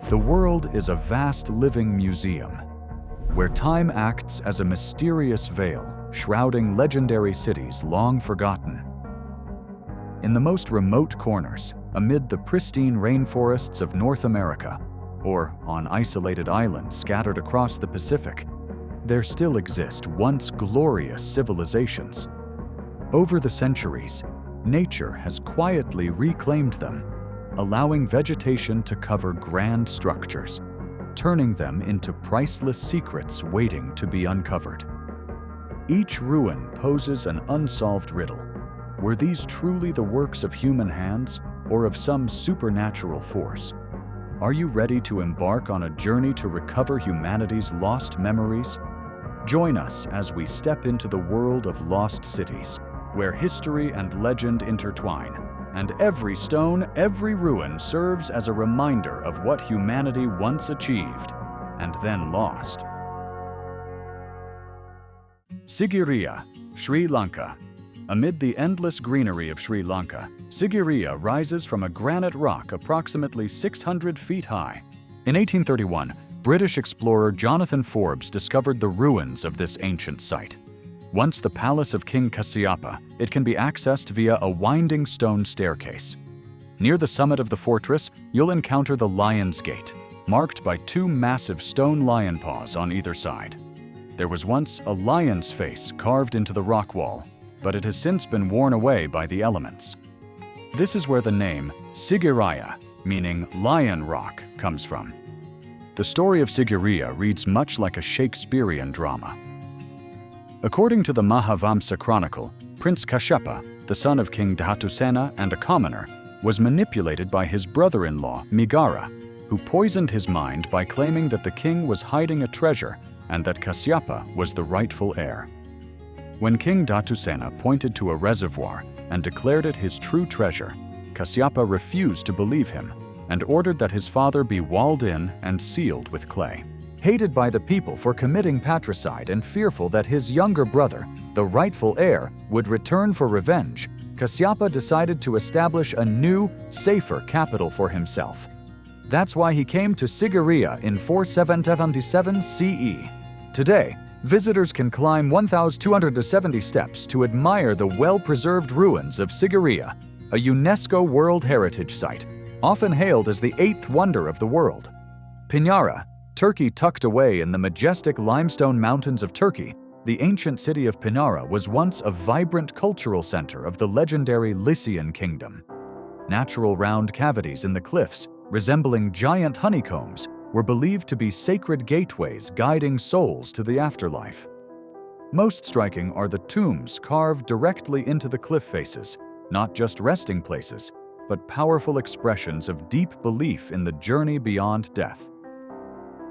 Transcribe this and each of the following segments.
The world is a vast living museum, where time acts as a mysterious veil shrouding legendary cities long forgotten. In the most remote corners, amid the pristine rainforests of North America, or on isolated islands scattered across the Pacific, there still exist once glorious civilizations. Over the centuries, nature has quietly reclaimed them, allowing vegetation to cover grand structures, turning them into priceless secrets waiting to be uncovered. Each ruin poses an unsolved riddle. Were these truly the works of human hands or of some supernatural force? Are you ready to embark on a journey to recover humanity's lost memories? Join us as we step into the world of lost cities, where history and legend intertwine, and every stone, every ruin serves as a reminder of what humanity once achieved and then lost. Sigiriya, Sri Lanka. Amid the endless greenery of Sri Lanka, Sigiriya rises from a granite rock approximately 600 feet high. In 1831, British explorer Jonathan Forbes discovered the ruins of this ancient site. Once the palace of King Kasyapa, it can be accessed via a winding stone staircase. Near the summit of the fortress, you'll encounter the Lion's Gate, marked by two massive stone lion paws on either side. There was once a lion's face carved into the rock wall, but it has since been worn away by the elements. This is where the name Sigiriya, meaning Lion Rock, comes from. The story of Sigiriya reads much like a Shakespearean drama. According to the Mahavamsa Chronicle, Prince Kashyapa, the son of King Dhatusena and a commoner, was manipulated by his brother-in-law, Migara, who poisoned his mind by claiming that the king was hiding a treasure and that Kasyapa was the rightful heir. When King Dhatusena pointed to a reservoir and declared it his true treasure, Kasyapa refused to believe him and ordered that his father be walled in and sealed with clay. Hated by the people for committing patricide and fearful that his younger brother, the rightful heir, would return for revenge, Kasyapa decided to establish a new, safer capital for himself. That's why he came to Sigiriya in 4777 CE. Today, visitors can climb 1,270 steps to admire the well-preserved ruins of Sigiriya, a UNESCO World Heritage Site, often hailed as the eighth wonder of the world. Pinara, Turkey tucked away in the majestic limestone mountains of Turkey, the ancient city of Pinara was once a vibrant cultural center of the legendary Lycian kingdom. Natural round cavities in the cliffs, resembling giant honeycombs, were believed to be sacred gateways guiding souls to the afterlife. Most striking are the tombs carved directly into the cliff faces, not just resting places, but powerful expressions of deep belief in the journey beyond death.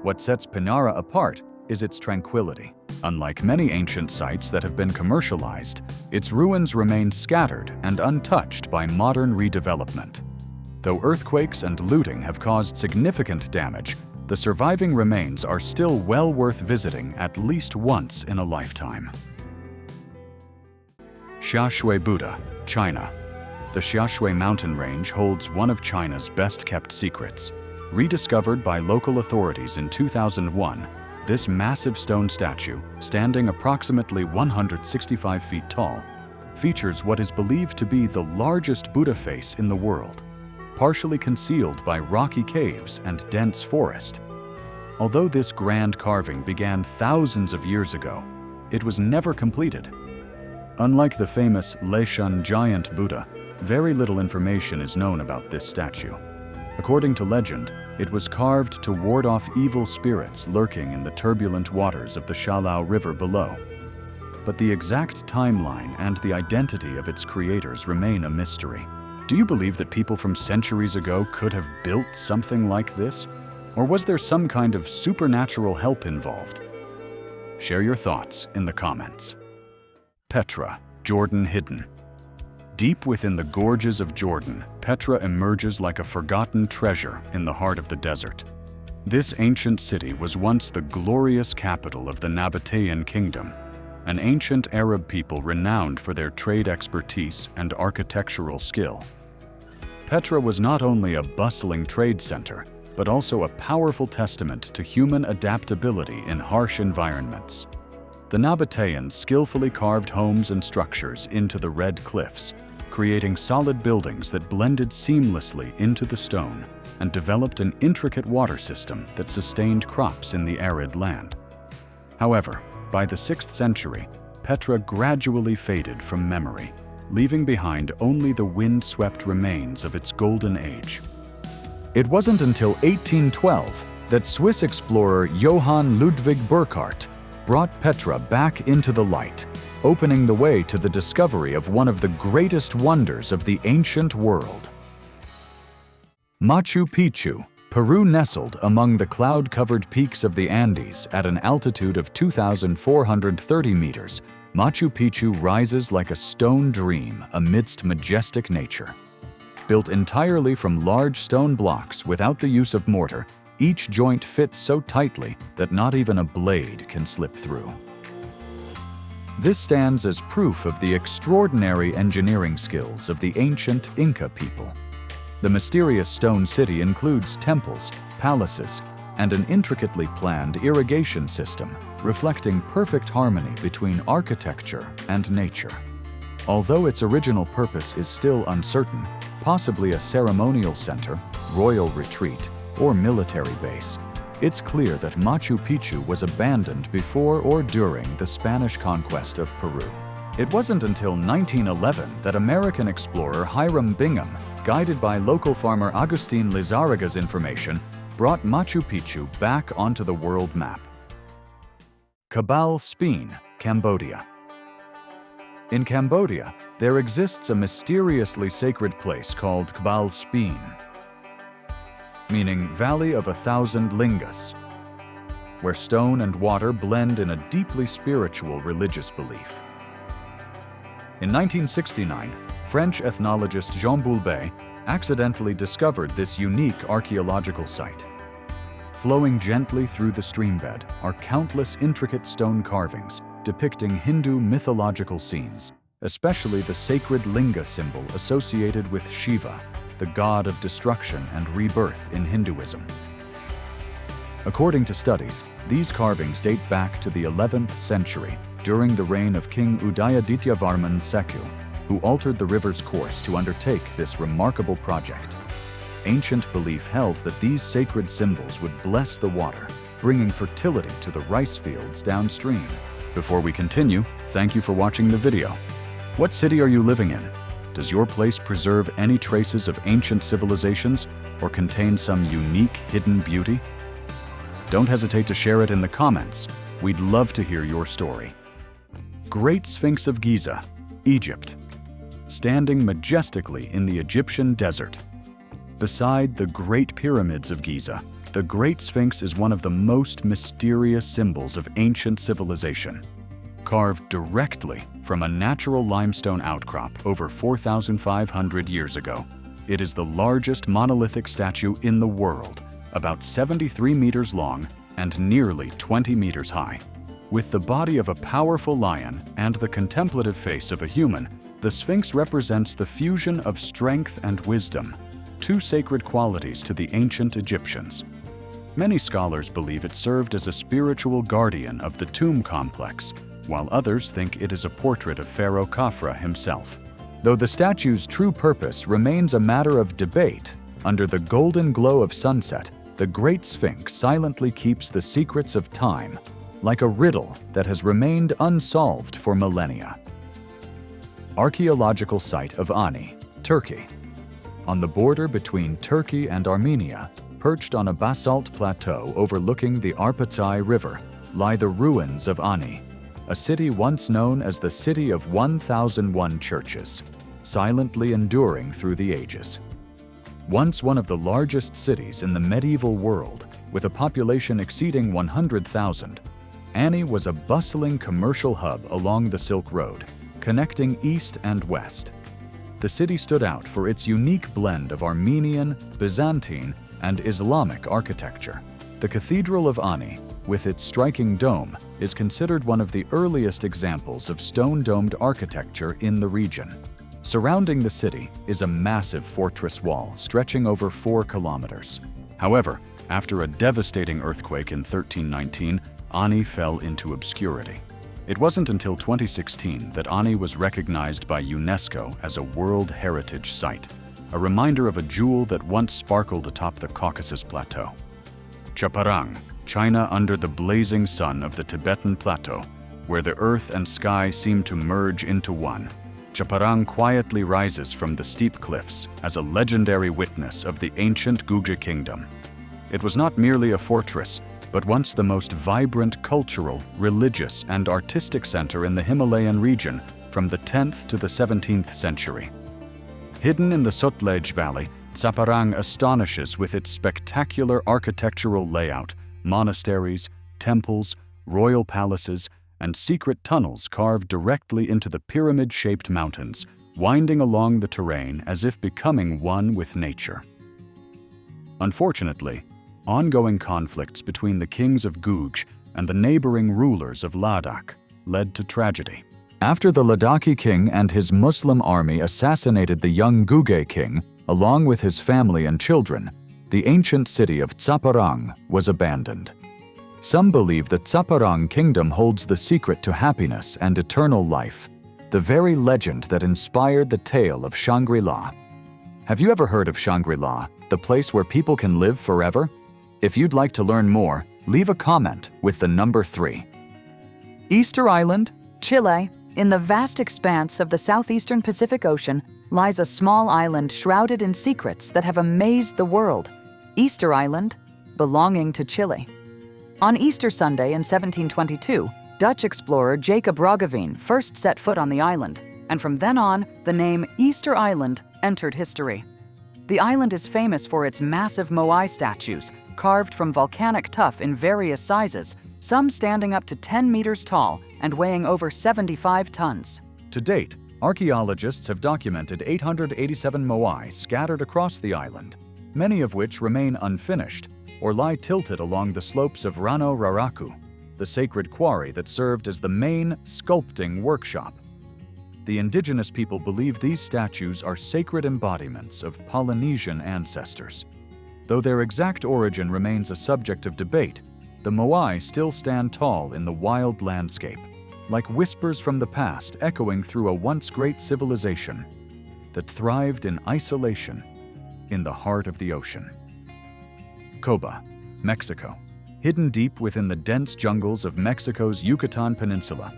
What sets Pinara apart is its tranquility. Unlike many ancient sites that have been commercialized, its ruins remain scattered and untouched by modern redevelopment. Though earthquakes and looting have caused significant damage, the surviving remains are still well worth visiting at least once in a lifetime. Xiaoshui Buddha, China. The Xiaoshui mountain range holds one of China's best-kept secrets. Rediscovered by local authorities in 2001, this massive stone statue, standing approximately 165 feet tall, features what is believed to be the largest Buddha face in the world, partially concealed by rocky caves and dense forest. Although this grand carving began thousands of years ago, it was never completed. Unlike the famous Leshan giant Buddha, very little information is known about this statue. According to legend, it was carved to ward off evil spirits lurking in the turbulent waters of the Shalao River below. But the exact timeline and the identity of its creators remain a mystery. Do you believe that people from centuries ago could have built something like this? Or was there some kind of supernatural help involved? Share your thoughts in the comments. Petra, Jordan hidden. Deep within the gorges of Jordan, Petra emerges like a forgotten treasure in the heart of the desert. This ancient city was once the glorious capital of the Nabatean kingdom, an ancient Arab people renowned for their trade expertise and architectural skill. Petra was not only a bustling trade center, but also a powerful testament to human adaptability in harsh environments. The Nabateans skillfully carved homes and structures into the red cliffs, creating solid buildings that blended seamlessly into the stone and developed an intricate water system that sustained crops in the arid land. However, by the 6th century, Petra gradually faded from memory, leaving behind only the wind-swept remains of its golden age. It wasn't until 1812 that Swiss explorer Johann Ludwig Burckhardt brought Petra back into the light, opening the way to the discovery of one of the greatest wonders of the ancient world. Machu Picchu, Peru. Nestled among the cloud-covered peaks of the Andes at an altitude of 2,430 meters, Machu Picchu rises like a stone dream amidst majestic nature. Built entirely from large stone blocks without the use of mortar, each joint fits so tightly that not even a blade can slip through. This stands as proof of the extraordinary engineering skills of the ancient Inca people. The mysterious stone city includes temples, palaces, and an intricately planned irrigation system, reflecting perfect harmony between architecture and nature. Although its original purpose is still uncertain, possibly a ceremonial center, royal retreat, or military base, it's clear that Machu Picchu was abandoned before or during the Spanish conquest of Peru. It wasn't until 1911 that American explorer Hiram Bingham, guided by local farmer Agustin Lizarraga's information, brought Machu Picchu back onto the world map. Kbal Spean, Cambodia. In Cambodia, there exists a mysteriously sacred place called Kbal Spean, meaning Valley of 1,000 Lingas, where stone and water blend in a deeply spiritual religious belief. In 1969, French ethnologist Jean Boulbet accidentally discovered this unique archaeological site. Flowing gently through the streambed are countless intricate stone carvings depicting Hindu mythological scenes, especially the sacred linga symbol associated with Shiva, the god of destruction and rebirth in Hinduism. According to studies, these carvings date back to the 11th century, during the reign of King Udayadityavarman Sekhu, who altered the river's course to undertake this remarkable project. Ancient belief held that these sacred symbols would bless the water, bringing fertility to the rice fields downstream. Before we continue, thank you for watching the video. What city are you living in? Does your place preserve any traces of ancient civilizations or contain some unique hidden beauty? Don't hesitate to share it in the comments. We'd love to hear your story. Great Sphinx of Giza, Egypt. Standing majestically in the Egyptian desert. Beside the Great Pyramids of Giza, the Great Sphinx is one of the most mysterious symbols of ancient civilization. Carved directly from a natural limestone outcrop over 4,500 years ago, it is the largest monolithic statue in the world, about 73 meters long and nearly 20 meters high. With the body of a powerful lion and the contemplative face of a human, the Sphinx represents the fusion of strength and wisdom, two sacred qualities to the ancient Egyptians. Many scholars believe it served as a spiritual guardian of the tomb complex, while others think it is a portrait of Pharaoh Khafra himself. Though the statue's true purpose remains a matter of debate, under the golden glow of sunset, the Great Sphinx silently keeps the secrets of time, like a riddle that has remained unsolved for millennia. Archaeological site of Ani, Turkey. On the border between Turkey and Armenia, perched on a basalt plateau overlooking the Arpatay River, lie the ruins of Ani, a city once known as the City of 1,001 Churches, silently enduring through the ages. Once one of the largest cities in the medieval world, with a population exceeding 100,000, Ani was a bustling commercial hub along the Silk Road, connecting east and west. The city stood out for its unique blend of Armenian, Byzantine, and Islamic architecture. The Cathedral of Ani, with its striking dome, is considered one of the earliest examples of stone-domed architecture in the region. Surrounding the city is a massive fortress wall stretching over 4 kilometers. However, After a devastating earthquake in 1319, Ani fell into obscurity. It wasn't until 2016 that Ani was recognized by UNESCO as a World Heritage Site, a reminder of a jewel that once sparkled atop the Caucasus Plateau. Tsaparang, China under the blazing sun of the Tibetan Plateau, where the earth and sky seem to merge into one. Tsaparang quietly rises from the steep cliffs as a legendary witness of the ancient Gugje kingdom. It was not merely a fortress, but once the most vibrant cultural, religious, and artistic center in the Himalayan region from the 10th to the 17th century. Hidden in the Sutlej Valley, Tsaparang astonishes with its spectacular architectural layout, monasteries, temples, royal palaces, and secret tunnels carved directly into the pyramid-shaped mountains, winding along the terrain as if becoming one with nature. Unfortunately, ongoing conflicts between the kings of Gugje and the neighboring rulers of Ladakh led to tragedy. After the Ladakhi king and his Muslim army assassinated the young Gugje king, along with his family and children, the ancient city of Tsaparang was abandoned. Some believe that Tsaparang kingdom holds the secret to happiness and eternal life, the very legend that inspired the tale of Shangri-La. Have you ever heard of Shangri-La, the place where people can live forever? If you'd like to learn more, leave a comment with the number 3. Easter Island, Chile. In the vast expanse of the southeastern Pacific Ocean lies a small island shrouded in secrets that have amazed the world. Easter Island, belonging to Chile. On Easter Sunday in 1722, Dutch explorer Jacob Roggeveen first set foot on the island, and from then on, the name Easter Island entered history. The island is famous for its massive moai statues, carved from volcanic tuff in various sizes, some standing up to 10 meters tall and weighing over 75 tons. To date, archaeologists have documented 887 moai scattered across the island, many of which remain unfinished or lie tilted along the slopes of Rano Raraku, the sacred quarry that served as the main sculpting workshop. The indigenous people believe these statues are sacred embodiments of Polynesian ancestors. Though their exact origin remains a subject of debate, the moai still stand tall in the wild landscape, like whispers from the past echoing through a once great civilization that thrived in isolation in the heart of the ocean. Coba, Mexico. Hidden deep within the dense jungles of Mexico's Yucatan Peninsula,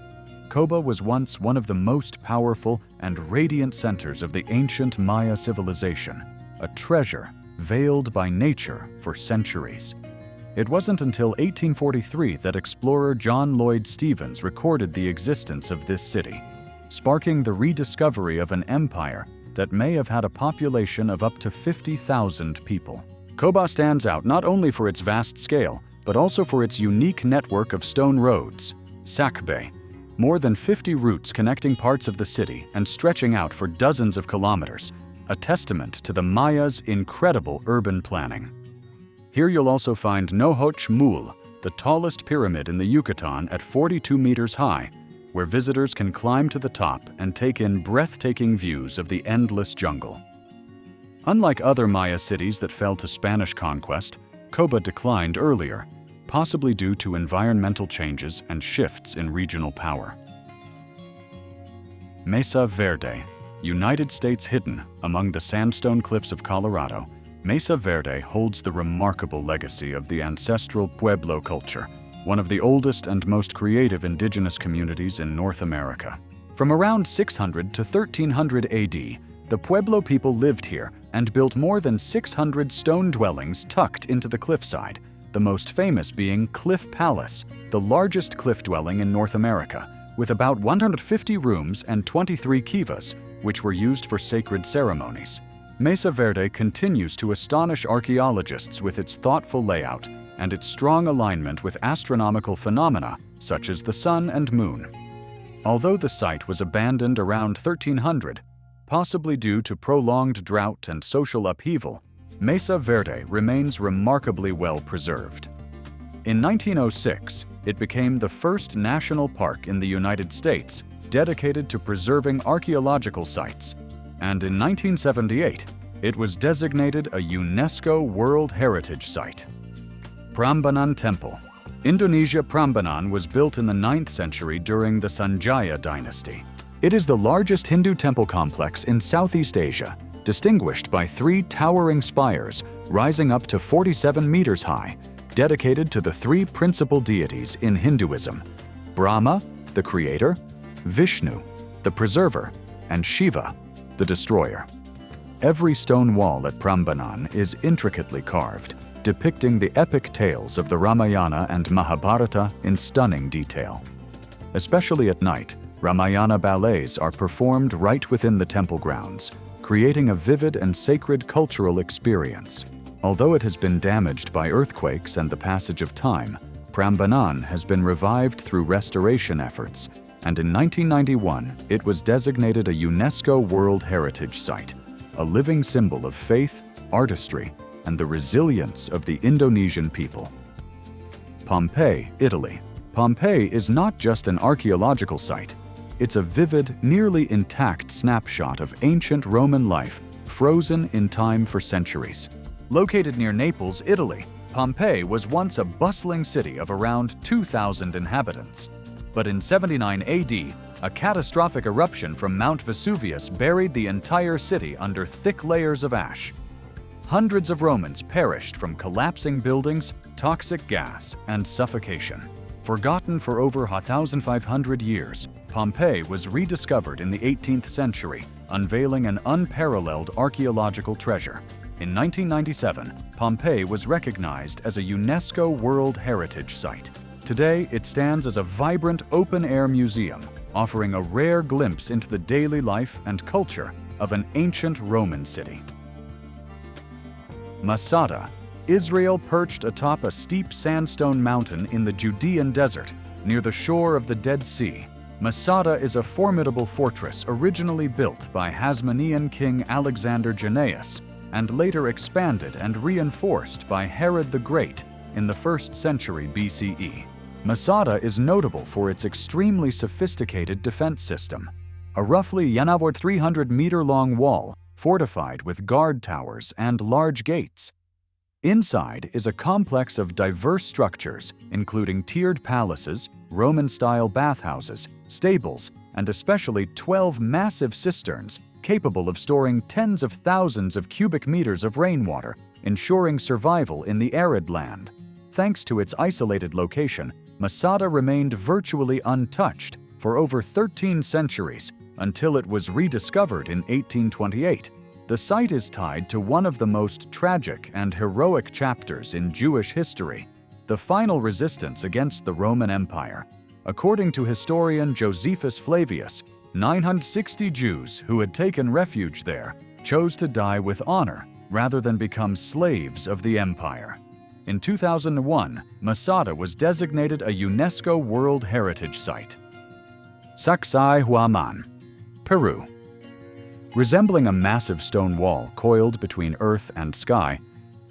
Coba was once one of the most powerful and radiant centers of the ancient Maya civilization, a treasure veiled by nature for centuries. It wasn't until 1843 that explorer John Lloyd Stevens recorded the existence of this city, sparking the rediscovery of an empire that may have had a population of up to 50,000 people. Coba stands out not only for its vast scale, but also for its unique network of stone roads, Sakbe, more than 50 routes connecting parts of the city and stretching out for dozens of kilometers, a testament to the Mayas' incredible urban planning. Here you'll also find Nohoch Mul, the tallest pyramid in the Yucatan at 42 meters high, where visitors can climb to the top and take in breathtaking views of the endless jungle. Unlike other Maya cities that fell to Spanish conquest, Coba declined earlier, possibly due to environmental changes and shifts in regional power. Mesa Verde, United States. Hidden among the sandstone cliffs of Colorado, Mesa Verde holds the remarkable legacy of the ancestral Pueblo culture, one of the oldest and most creative indigenous communities in North America. From around 600 to 1300 AD, the Pueblo people lived here and built more than 600 stone dwellings tucked into the cliffside, the most famous being Cliff Palace, the largest cliff dwelling in North America, with about 150 rooms and 23 kivas, which were used for sacred ceremonies. Mesa Verde continues to astonish archaeologists with its thoughtful layout and its strong alignment with astronomical phenomena such as the sun and moon. Although the site was abandoned around 1300, possibly due to prolonged drought and social upheaval, Mesa Verde remains remarkably well preserved. In 1906, it became the first national park in the United States dedicated to preserving archaeological sites, and in 1978, it was designated a UNESCO World Heritage Site. Prambanan Temple. Indonesia. Prambanan was built in the 9th century during the Sanjaya dynasty. It is the largest Hindu temple complex in Southeast Asia, distinguished by 3 towering spires rising up to 47 meters high, dedicated to the 3 principal deities in Hinduism: Brahma, the creator; Vishnu, the preserver; and Shiva, the destroyer. Every stone wall at Prambanan is intricately carved, depicting the epic tales of the Ramayana and Mahabharata in stunning detail. Especially at night, Ramayana ballets are performed right within the temple grounds, creating a vivid and sacred cultural experience. Although it has been damaged by earthquakes and the passage of time, Prambanan has been revived through restoration efforts, and in 1991 it was designated a UNESCO World Heritage Site, a living symbol of faith, artistry, and the resilience of the Indonesian people. Pompeii, Italy. Pompeii is not just an archaeological site. It's a vivid, nearly intact snapshot of ancient Roman life, frozen in time for centuries. Located near Naples, Italy, Pompeii was once a bustling city of around 2,000 inhabitants. But in 79 AD, a catastrophic eruption from Mount Vesuvius buried the entire city under thick layers of ash. Hundreds of Romans perished from collapsing buildings, toxic gas, and suffocation. Forgotten for over 1,500 years, Pompeii was rediscovered in the 18th century, unveiling an unparalleled archaeological treasure. In 1997, Pompeii was recognized as a UNESCO World Heritage Site. Today, it stands as a vibrant open-air museum, offering a rare glimpse into the daily life and culture of an ancient Roman city. Masada. Israel, perched atop a steep sandstone mountain in the Judean desert, near the shore of the Dead Sea. Masada is a formidable fortress originally built by Hasmonean king Alexander Jannaeus, and later expanded and reinforced by Herod the Great in the 1st century BCE. Masada is notable for its extremely sophisticated defense system, a roughly 300-meter-long wall fortified with guard towers and large gates. Inside is a complex of diverse structures, including tiered palaces, Roman-style bathhouses, stables, and especially 12 massive cisterns capable of storing tens of thousands of cubic meters of rainwater, ensuring survival in the arid land. Thanks to its isolated location, Masada remained virtually untouched for over 13 centuries until it was rediscovered in 1828. The site is tied to one of the most tragic and heroic chapters in Jewish history, the final resistance against the Roman Empire. According to historian Josephus Flavius, 960 Jews who had taken refuge there chose to die with honor rather than become slaves of the empire. In 2001, Masada was designated a UNESCO World Heritage Site. Sacsayhuamán, Peru. Resembling a massive stone wall coiled between earth and sky,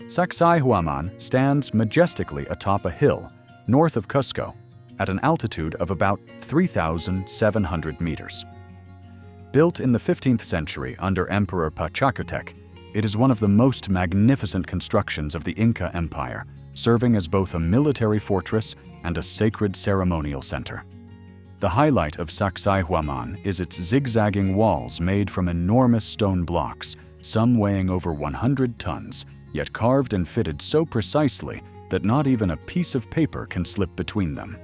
Sacsayhuaman stands majestically atop a hill north of Cusco at an altitude of about 3,700 meters. Built in the 15th century under Emperor Pachacutec, it is one of the most magnificent constructions of the Inca Empire, serving as both a military fortress and a sacred ceremonial center. The highlight of Sacsayhuaman is its zigzagging walls made from enormous stone blocks, some weighing over 100 tons, yet carved and fitted so precisely that not even a piece of paper can slip between them.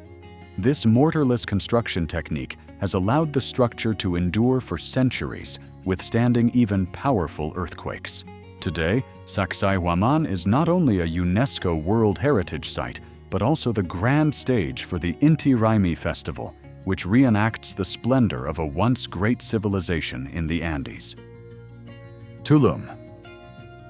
This mortarless construction technique has allowed the structure to endure for centuries, withstanding even powerful earthquakes. Today, Sacsayhuaman is not only a UNESCO World Heritage Site, but also the grand stage for the Inti Raymi Festival, which reenacts the splendor of a once great civilization in the Andes. Tulum.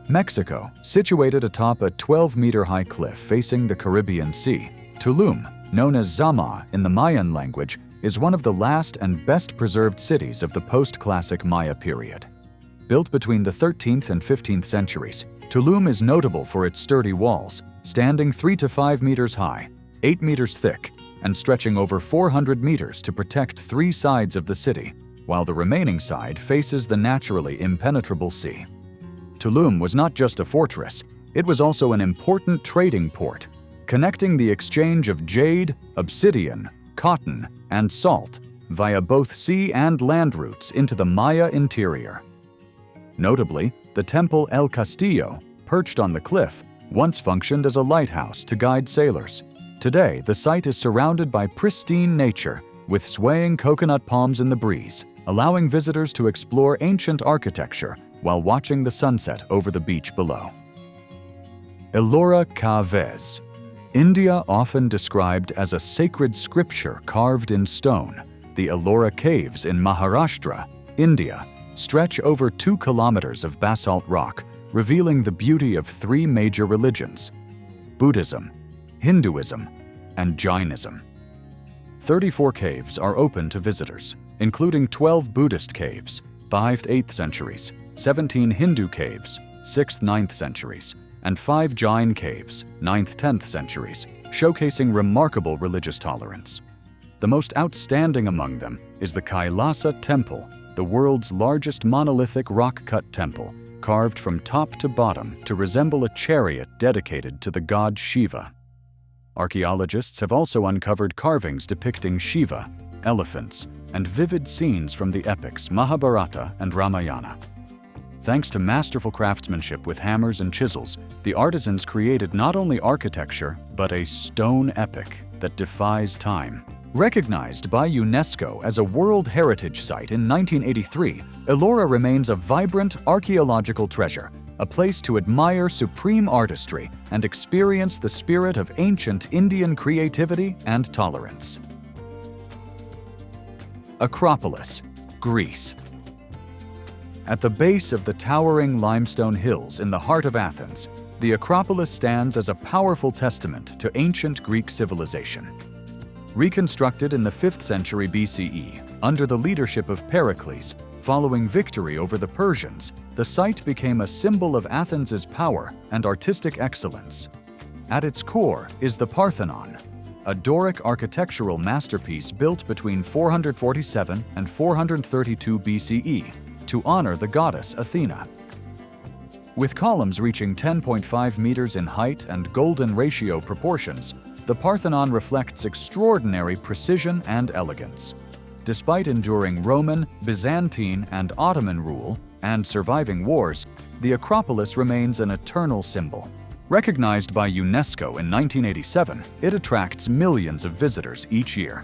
Mexico, situated atop a 12-meter-high cliff facing the Caribbean Sea, Tulum, known as Zama in the Mayan language, is one of the last and best-preserved cities of the post-classic Maya period. Built between the 13th and 15th centuries, Tulum is notable for its sturdy walls, standing 3 to 5 meters high, 8 meters thick, and stretching over 400 meters to protect 3 sides of the city, while the remaining side faces the naturally impenetrable sea. Tulum was not just a fortress, it was also an important trading port. connecting the exchange of jade, obsidian, cotton, and salt via both sea and land routes into the Maya interior. Notably, the temple El Castillo, perched on the cliff, once functioned as a lighthouse to guide sailors. Today, the site is surrounded by pristine nature, with swaying coconut palms in the breeze, allowing visitors to explore ancient architecture while watching the sunset over the beach below. Ellora Caves. India, often described as a sacred scripture carved in stone, the Ellora Caves in Maharashtra, India, stretch over 2 kilometers of basalt rock, revealing the beauty of 3 major religions: Buddhism, Hinduism, and Jainism. 34 caves are open to visitors, including 12 Buddhist caves, 5th–8th centuries, 17 Hindu caves, 6th–9th centuries, and 5 Jain caves, 9th–10th centuries, showcasing remarkable religious tolerance. The most outstanding among them is the Kailasa Temple, the world's largest monolithic rock-cut temple, carved from top to bottom to resemble a chariot dedicated to the god Shiva. Archaeologists have also uncovered carvings depicting Shiva, elephants, and vivid scenes from the epics Mahabharata and Ramayana. Thanks to masterful craftsmanship with hammers and chisels, the artisans created not only architecture, but a stone epic that defies time. Recognized by UNESCO as a World Heritage Site in 1983, Ellora remains a vibrant archaeological treasure, a place to admire supreme artistry and experience the spirit of ancient Indian creativity and tolerance. Acropolis, Greece. At the base of the towering limestone hills in the heart of Athens, the Acropolis stands as a powerful testament to ancient Greek civilization. Reconstructed in the 5th century BCE, under the leadership of Pericles, following victory over the Persians, the site became a symbol of Athens's power and artistic excellence. At its core is the Parthenon, a Doric architectural masterpiece built between 447 and 432 BCE to honor the goddess Athena. With columns reaching 10.5 meters in height and golden ratio proportions, the Parthenon reflects extraordinary precision and elegance. Despite enduring Roman, Byzantine, and Ottoman rule and surviving wars, the Acropolis remains an eternal symbol. Recognized by UNESCO in 1987, it attracts millions of visitors each year.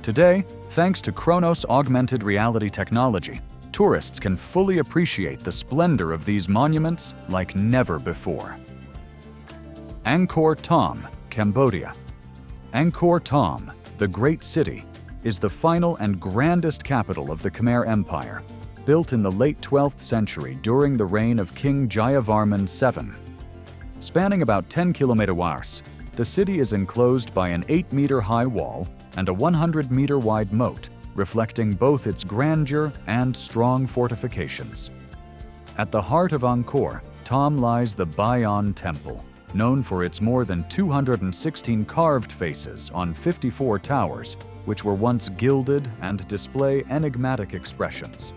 Today, thanks to Kronos augmented reality technology, tourists can fully appreciate the splendor of these monuments like never before. Angkor Thom, Cambodia. Angkor Thom, the Great City, is the final and grandest capital of the Khmer Empire, built in the late 12th century during the reign of King Jayavarman VII. Spanning about 10 kilometers, the city is enclosed by an 8-meter-high wall and a 100-meter-wide moat, reflecting both its grandeur and strong fortifications. At the heart of Angkor Thom lies the Bayon Temple, known for its more than 216 carved faces on 54 towers, which were once gilded and display enigmatic expressions.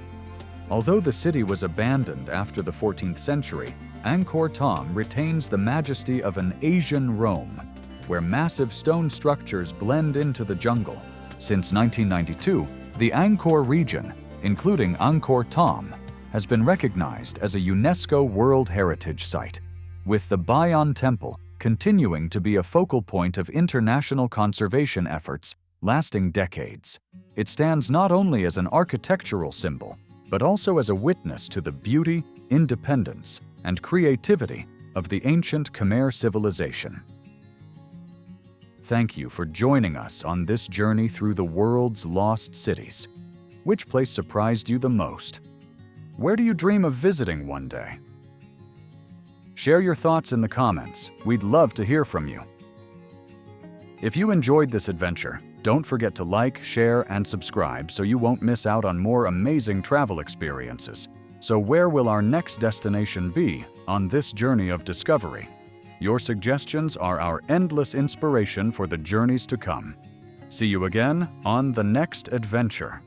Although the city was abandoned after the 14th century, Angkor Thom retains the majesty of an Asian Rome, where massive stone structures blend into the jungle. Since 1992, the Angkor region, including Angkor Thom, has been recognized as a UNESCO World Heritage Site, with the Bayon Temple continuing to be a focal point of international conservation efforts lasting decades. It stands not only as an architectural symbol, but also as a witness to the beauty, independence, and creativity of the ancient Khmer civilization. Thank you for joining us on this journey through the world's lost cities. Which place surprised you the most? Where do you dream of visiting one day? Share your thoughts in the comments. We'd love to hear from you. If you enjoyed this adventure, don't forget to like, share, and subscribe so you won't miss out on more amazing travel experiences. So where will our next destination be on this journey of discovery? Your suggestions are our endless inspiration for the journeys to come. See you again on the next adventure.